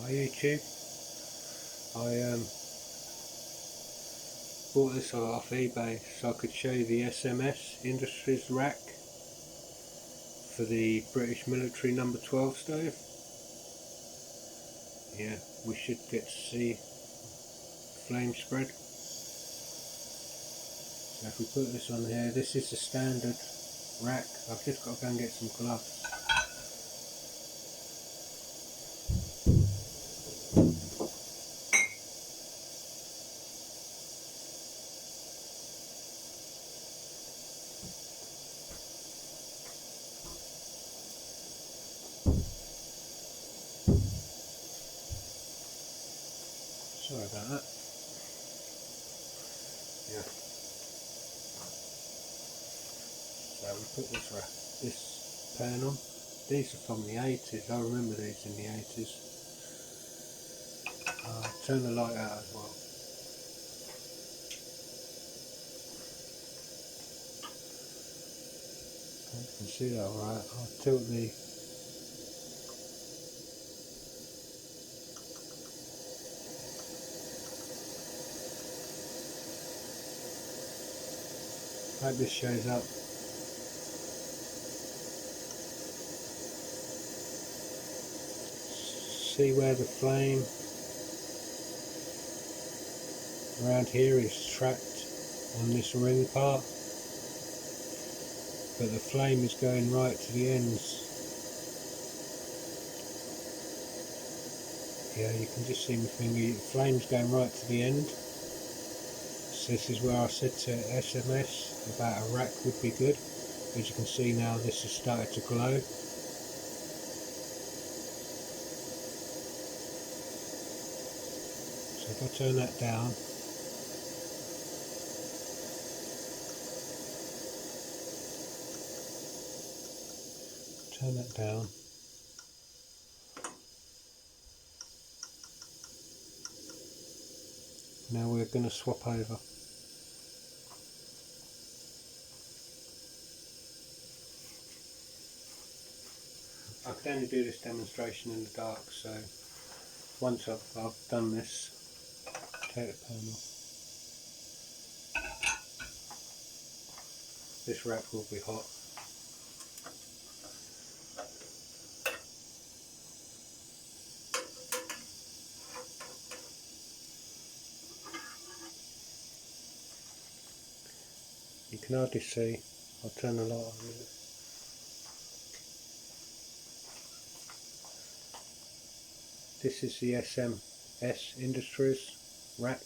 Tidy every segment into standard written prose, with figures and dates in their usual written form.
Hi YouTube, I bought this off eBay so I could show you the SMS Industries rack for the British military number 12 stove. Yeah, we should get to see flame spread. So if we put this on here, this is the standard rack. I've just got to go and get some gloves. Sorry about that. Yeah. So we put this pan on. These are from the 80s. I remember these in the 80s. Turn the light out as well. You can see that alright. I'll tilt the hope this shows up. See where the flame around here is trapped on this ring part, but the flame is going right to the ends. Yeah, you can just see my finger, the flame's going right to the end. So this is where I said to SMS about a rack would be good. As you can see now, this has started to glow. So if I turn that down, now we're going to swap over. I can only do this demonstration in the dark, so once I've done this, take the pan off. This rack will be hot. You can hardly see. I'll turn the light on a minute. This is the SMS Industries rack.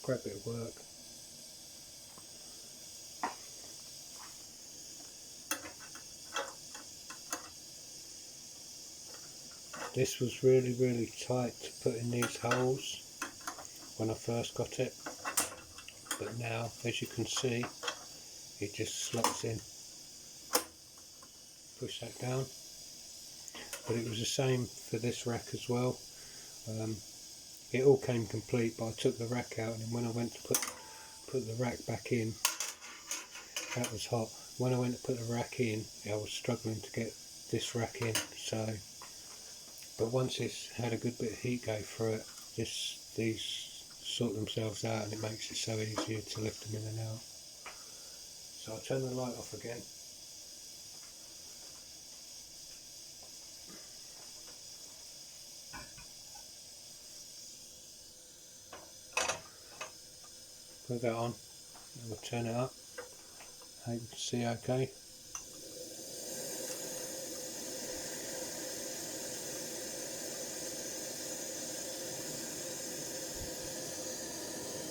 Great bit of work. This was really tight to put in these holes when I first got it, but now, as you can see, it just slots in. Push that down. But it was the same for this rack as well. It all came complete, but I took the rack out, and then when I went to put the rack back in, that was hot. When I went to put the rack in, I was struggling to get this rack in. So, but once it's had a good bit of heat go through it, these sort themselves out, and it makes it so easier to lift them in and out. So I'll turn the light off again. Put that on, and we'll turn it up. I hope you can see okay.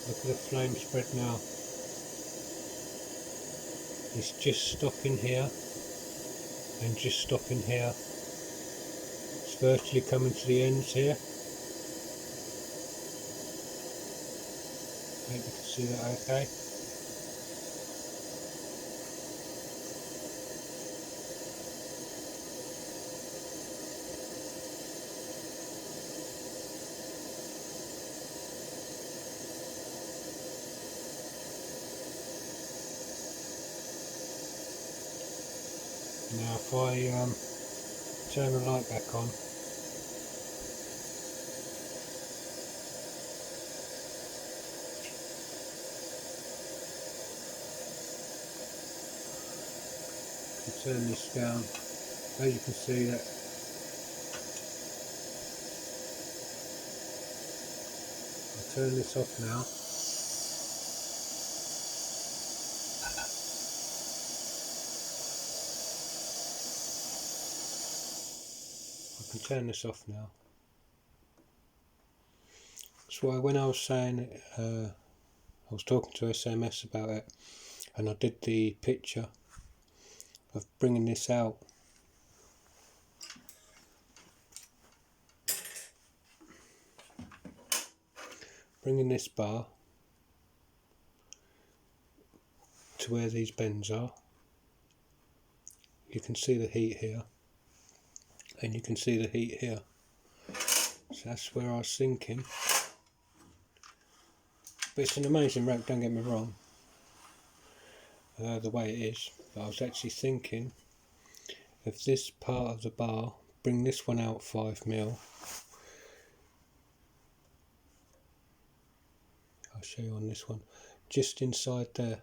Look at the flame spread now. It's just stopping here and just stopping here. It's virtually coming to the ends here. I hope you can see that okay. Now if I turn the light back on, turn this down, as you can see that I'll turn this off now. I can turn this off now. That's why when I was saying I was talking to SMS about it, and I did the picture of bringing this out. Bringing this bar to where these bends are. You can see the heat here, and you can see the heat here. So that's where I was thinking. But it's an amazing rack, don't get me wrong, the way it is. But I was actually thinking, if this part of the bar, bring this one out 5mm. I'll show you on this one, just inside there.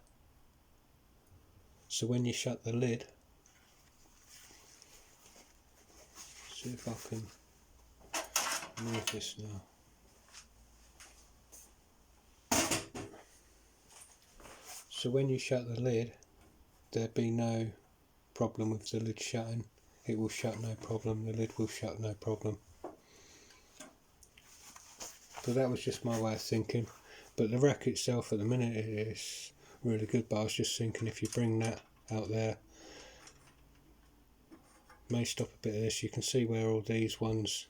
So when you shut the lid, see if I can move this now. So when you shut the lid, there'd be no problem with the lid shutting. It will shut no problem, the lid will shut no problem. But that was just my way of thinking. But the rack itself at the minute is really good, but I was just thinking if you bring that out there, may stop a bit of this. You can see where all these ones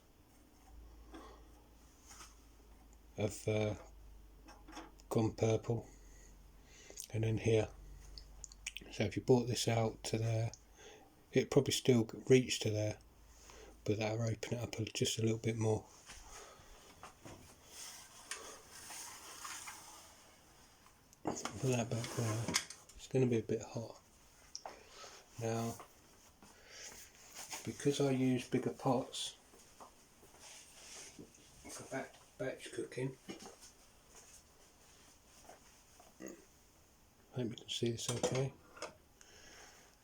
have gone purple, and then here. So if you brought this out to there, it'd probably still reach to there, but that'll open it up just a little bit more. Put that back there. It's going to be a bit hot. Now, because I use bigger pots for batch cooking, I hope you can see this okay.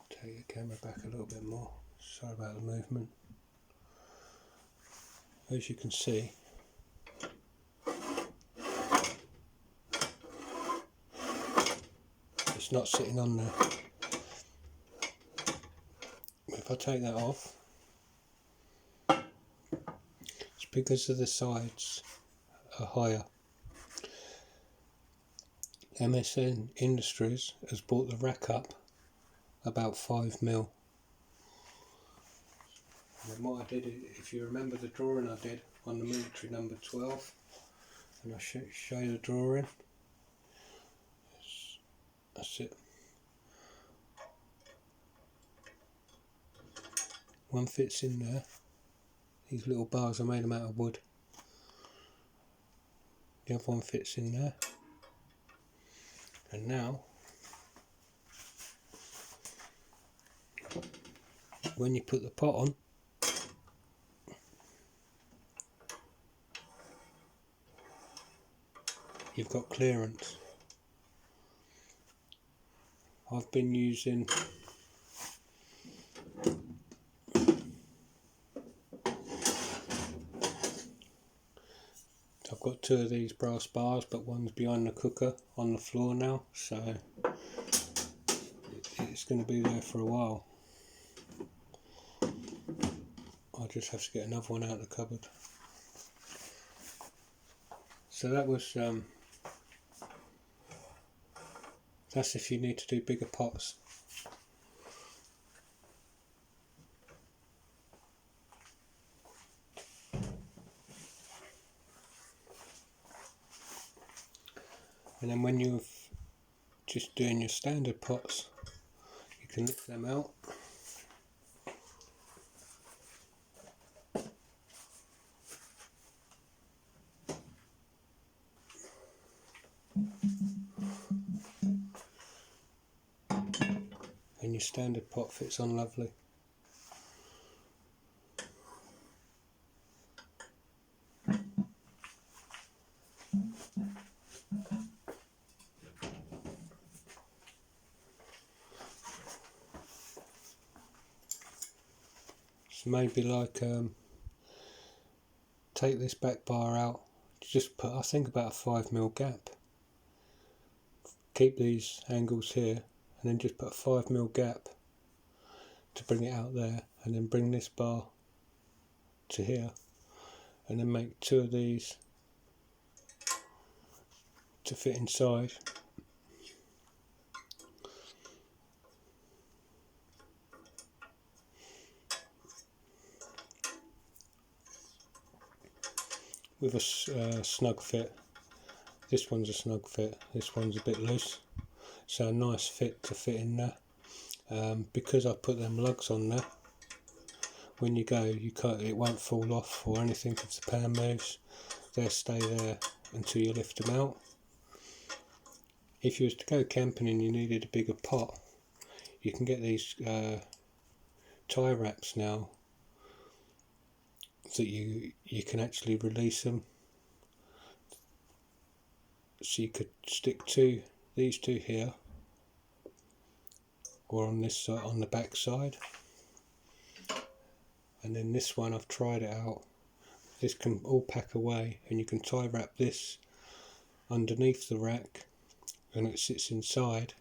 Take the camera back a little bit more. Sorry about the movement. As you can see, it's not sitting on there. If I take that off, it's because of the sides are higher. SMS Industries has brought the rack up about 5mm. And what I did, if you remember the drawing I did on the military number 12, and I'll show you the drawing. That's it. One fits in there. These little bars, I made them out of wood. The other one fits in there. And now, when you put the pot on, you've got clearance. I've been using I've got two of these brass bars, but one's behind the cooker on the floor now, so it's going to be there for a while. I'll just have to get another one out of the cupboard. So that was that's if you need to do bigger pots. And then when you're just doing your standard pots, you can lift them out. And you your standard pot fits on lovely. So maybe like take this back bar out, just put, I think, about a 5mm gap. Keep these angles here and then just put a 5mm gap to bring it out there, and then bring this bar to here, and then make 2 of these to fit inside. With a snug fit. This one's a snug fit, this one's a bit loose, so a nice fit to fit in there. Because I put them lugs on there, when you go, it won't fall off or anything if the pan moves. They'll stay there until you lift them out. If you was to go camping and you needed a bigger pot, you can get these tie wraps now that you can actually release them. So you could stick these two here, or on this side, on the back side, and then this one, I've tried it out. This can all pack away, and you can tie wrap this underneath the rack, and it sits inside.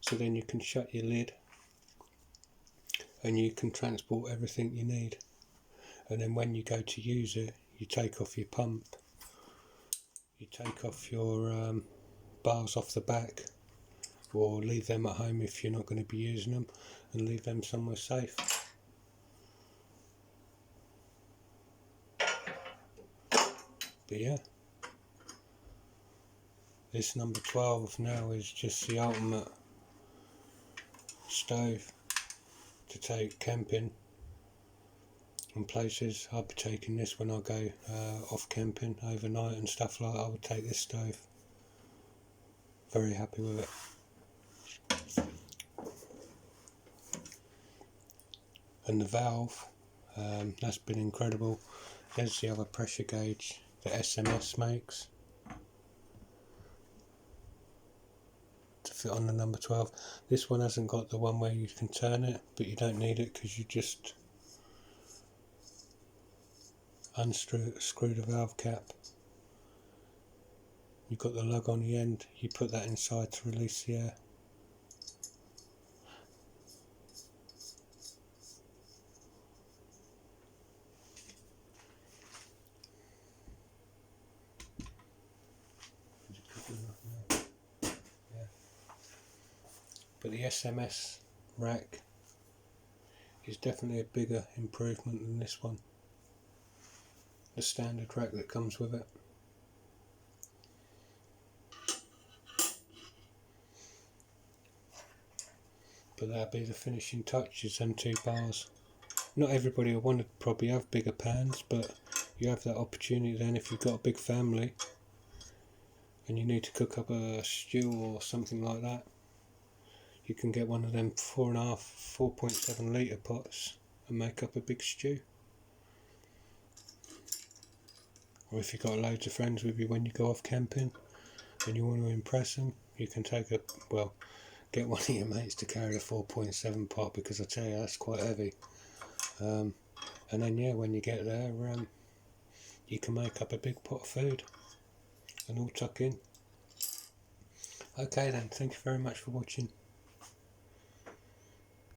So then you can shut your lid, and you can transport everything you need. And then when you go to use it, you take off your pump, you take off your bars off the back, or leave them at home if you're not going to be using them, and leave them somewhere safe. But yeah, this number 12 now is just the ultimate stove to take camping and places. I'll be taking this when I go off camping overnight and stuff like that. I would take this stove. Very happy with it. And the valve, that's been incredible. There's the other pressure gauge that SMS makes to fit on the number 12. This one hasn't got the one where you can turn it, but you don't need it because you just unscrew the valve cap. You've got the lug on the end, you put that inside to release the air. But the SMS rack is definitely a bigger improvement than this one, the standard rack that comes with it. But that'll be the finishing touches, them 2 bars. Not everybody will want to probably have bigger pans, but you have that opportunity then if you've got a big family and you need to cook up a stew or something like that. You can get one of them 4.7 litre pots and make up a big stew. Or if you've got loads of friends with you when you go off camping and you want to impress them, you can get one of your mates to carry a 4.7 pot, because I tell you, that's quite heavy. And then yeah, when you get there, you can make up a big pot of food and all tuck in. Okay then, thank you very much for watching.